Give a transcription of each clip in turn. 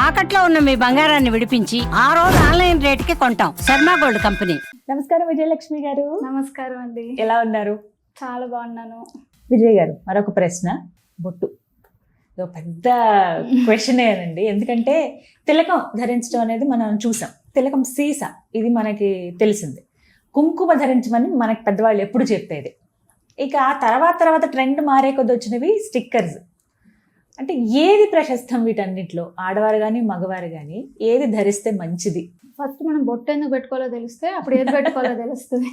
తాకట్లో ఉన్న మీ బంగారాన్ని విడిపించి ఆ రోజు ఆన్లైన్ రేటుకి కొంటాం. Sharma gold company. నమస్కారం విజయలక్ష్మి గారు. నమస్కారం అండి. ఎలా ఉన్నారు? చాలా బాగున్నాను. విజయ్ గారు, మరొక ప్రశ్న. బొట్టు పెద్ద క్వశ్చన్ అండి. ఎందుకంటే తిలకం ధరించడం అనేది మనం చూసాం. తిలకం సీసా ఇది మనకి తెలిసింది. కుంకుమ ధరించమని మనకి పెద్దవాళ్ళు ఎప్పుడు చెప్పేది. ఇక ఆ తర్వాత ట్రెండ్ మారే కొద్ది వచ్చినవి స్టిక్కర్స్. అంటే ఏది ప్రశస్తం వీటన్నిటిలో? ఆడవారు కానీ మగవారు కానీ ఏది ధరిస్తే మంచిది? ఫస్ట్ మనం బొట్టు ఎందుకు పెట్టుకోవాలో తెలిస్తే అప్పుడు ఏది పెట్టుకోవాలో తెలుస్తుంది.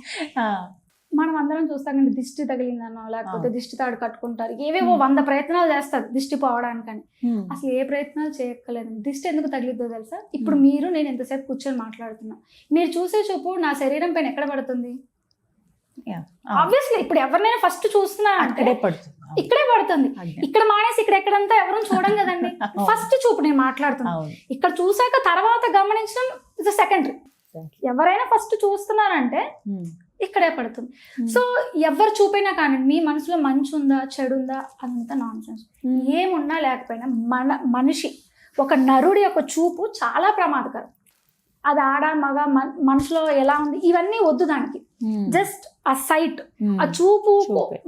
మనం అందరం చూస్తాం కానీ దిష్టి తగిలిందనో లేకపోతే దిష్టి తాడు కట్టుకుంటారు, ఏవేవో 100 ప్రయత్నాలు చేస్తారు దిష్టి పోవడానికని. అసలు ఏ ప్రయత్నాలు చేయక్కర్లేదు. దిష్టి ఎందుకు తగిలిద్దో తెలుసా? ఇప్పుడు మీరు నేను ఎంతసేపు కూర్చొని మాట్లాడుతున్నా, మీరు చూసే చూపు నా శరీరం పైన ఎక్కడ పడుతుంది? ఆబ్వియస్లీ ఇప్పుడు ఎవరినైనా ఫస్ట్ చూస్తున్నా ఇక్కడే పడుతుంది. ఇక్కడ మానేసి ఇక్కడ ఎక్కడంతా ఎవరు చూడం కదండి. ఫస్ట్ చూపు నేను మాట్లాడుతున్నాను. ఇక్కడ చూసాక తర్వాత గమనించడం ఇస్ సెకండరీ. ఎవరైనా ఫస్ట్ చూస్తున్నారంటే ఇక్కడే పడుతుంది. సో ఎవరు చూపినా కానీ మీ మనసులో మంచి ఉందా చెడు ఉందా అదంతా నాన్ సెన్స్. ఏమున్నా లేకపోయినా మనిషి ఒక నరుడి యొక్క చూపు చాలా ప్రమాదకరం. అది ఆడ మగ మనసులో ఎలా ఉంది ఇవన్నీ వద్దు దానికి. జస్ట్ ఆ సైట్, ఆ చూపు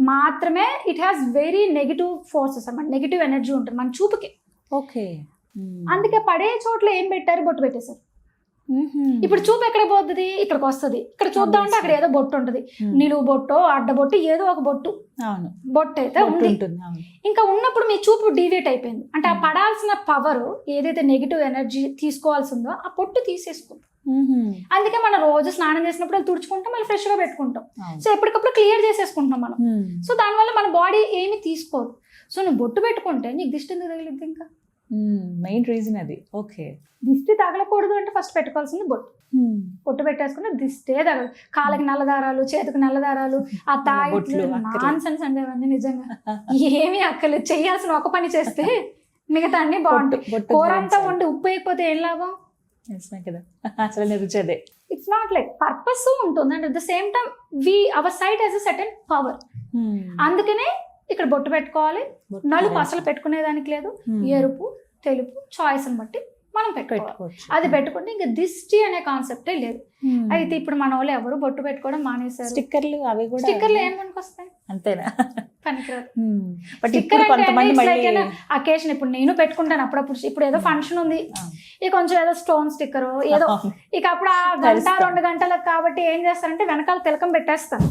మాత్రమే it has very negative forces అన్నమాట. నెగిటివ్ ఎనర్జీ ఉంటుంది మన చూపుకి. ఓకే, అందుకే పడే చోట్ల ఏం పెట్టారు? బొట్టు పెట్టేశారు. ఇప్పుడు చూపు ఎక్కడ పోతుంది? ఇక్కడికి వస్తుంది. ఇక్కడ చూద్దామంటే అక్కడ ఏదో బొట్టు ఉంటుంది. నిలువు బొట్టు అడ్డ బొట్టు ఏదో ఒక బొట్టు బొట్టు అయితే ఉంది. ఇంకా ఉన్నప్పుడు మీ చూపు డీవియేట్ అయిపోయింది. అంటే ఆ పడాల్సిన పవర్ ఏదైతే నెగిటివ్ ఎనర్జీ తీసుకోవాల్సి ఉందో ఆ పొట్టు తీసేసుకుంది. అందుకే మనం రోజు స్నానం చేసినప్పుడు తుడుచుకుంటాం, మళ్ళీ ఫ్రెష్ గా పెట్టుకుంటాం. సో ఎప్పటికప్పుడు క్లియర్ చేసేసుకుంటాం మనం. సో దానివల్ల మన బాడీ ఏమి తీసుకోదు. సో నువ్వు బొట్టు పెట్టుకుంటే నీకు దిష్టి ఎందుకు తగిలిద్ది? ఇంకా మెయిన్ రీజన్ అది. ఓకే, దిష్టి తగలకూడదు అంటే ఫస్ట్ పెట్టుకోవాల్సింది బొట్టు. బొట్టు పెట్టేసుకుంటే దిష్టే తగలదు. కాళ్ళకి నల్లదారాలు, చేతికి నల్లదారాలు, ఆ తాయిట్లు నాన్ సెన్స్ అండి అవన్నీ. నిజంగా ఏమీ అక్కర్లేదు. చేయాల్సిన ఒక పని చేస్తే మిగతా అన్ని బాగుంటాయి. కూర అంతా వండి ఉప్పు వేయకపోతే ఏం లాభం? ఇట్స్ నాట్ లైక్ పర్పస్ ఉంటుంది. And at the same time our sight has a certain power. అందుకనే ఇక్కడ బొట్టు పెట్టుకోవాలి. నలుపు అసలు పెట్టుకునేదానికి లేదు. ఎరుపు తెలుపు చాయిస్ అని బట్టి మనం పెట్టుకోవాలి. అది పెట్టుకుంటే ఇంకా దిష్టి అనే కాన్సెప్టే లేదు. అయితే ఇప్పుడు మన వాళ్ళు ఎవరు బొట్టు పెట్టుకోవడం మానేశారు. స్టిక్కర్లు అవి కూడా స్టిక్కర్లు ఏం పనికొస్తాయి? అంతేనా? పనికిరాదు. అకేషన్ ఇప్పుడు నేను పెట్టుకుంటాను అప్పుడప్పుడు. ఇప్పుడు ఏదో ఫంక్షన్ ఉంది, ఇక కొంచెం ఏదో స్టోన్ స్టిక్కర్ ఏదో, ఇక అప్పుడు ఆ 1-2 గంటలకు కాబట్టి ఏం చేస్తారంటే వెనకాల తిలకం పెట్టేస్తాను.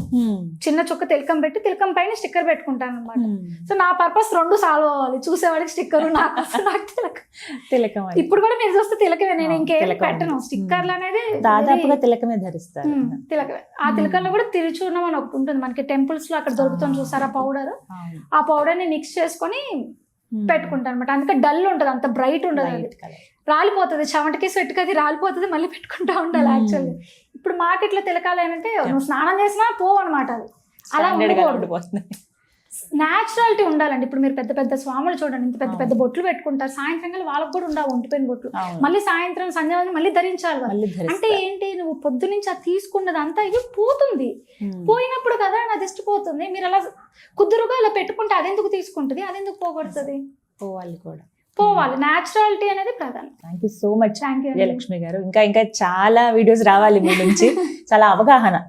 చిన్న చుక్క తిలకం పెట్టి తిలకం పైన స్టిక్కర్ పెట్టుకుంటాను అనమాట. సో నా పర్పస్ 2 సాల్వ్ అవ్వాలి. చూసేవాడికి స్టిక్కర్, నాకు తిలకం. ఇప్పుడు కూడా మీరు చూస్తే తిలకమే, నేను ఇంకేం పెట్టను. స్టిక్కర్లు అనేది దాదాపుగా తిలకమే ధరిస్తారు. తిలకమే. ఆ తిలకంలో కూడా తిరుచూర్ణం అని ఒకటి ఉంటుంది మనకి టెంపుల్స్ లో, అక్కడ దొరుకుతుంది చూసారా పౌడర్. ఆ పౌడర్ ని మిక్స్ చేసుకొని పెట్టుకుంటాను అనమాట. అందుకే డల్ ఉంటుంది, అంత బ్రైట్ ఉండదు. అది రాలిపోతుంది, చెమటకి స్వెట్కి అది రాలిపోతుంది, మళ్ళీ పెట్టుకుంటా ఉండాలి. యాక్చువల్లీ ఇప్పుడు మార్కెట్లో తిలకాలు ఏంటంటే నువ్వు స్నానం చేసినా పోవు అనమాట. అది అలా ఉండకూడదు. న్యాచురాలిటీ ఉండాలండి. ఇప్పుడు మీరు పెద్ద పెద్ద స్వాములు చూడండి, ఇంత పెద్ద పెద్ద బొట్లు పెట్టుకుంటారు. సాయంత్రం కల్లా వాళ్ళకు కూడా ఉండాలి ఒంటిపోయిన బొట్లు. మళ్ళీ సాయంత్రం సంధ్య మళ్ళీ ధరించాలి. అంటే ఏంటి, నువ్వు పొద్దు నుంచి అది తీసుకున్నది అంతా ఇది పోతుంది. పోయినప్పుడు కదా నా దిష్టి పోతుంది. మీరు అలా కుదురుగా ఇలా పెట్టుకుంటే అదెందుకు తీసుకుంటుంది, అదెందుకు పోగొడుతుంది? పోవాలి. న్యాచురాలిటీ అనేది ప్రధానం. Thank you so much Vijayalakshmi గారు. ఇంకా చాలా వీడియోస్ రావాలి మీ నుంచి. చాలా అవగాహన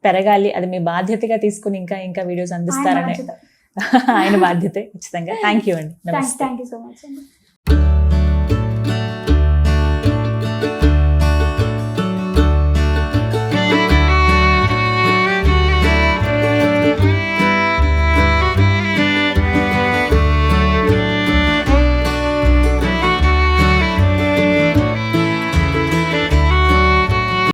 పెరగాలి. అది మీ బాధ్యతగా తీసుకుని ఇంకా వీడియోస్ అందిస్తారనే ఆయన బాధ్యతే ఖచ్చితంగా. థ్యాంక్ యూ అండి. థ్యాంక్ యూ సో మచ్ అండి.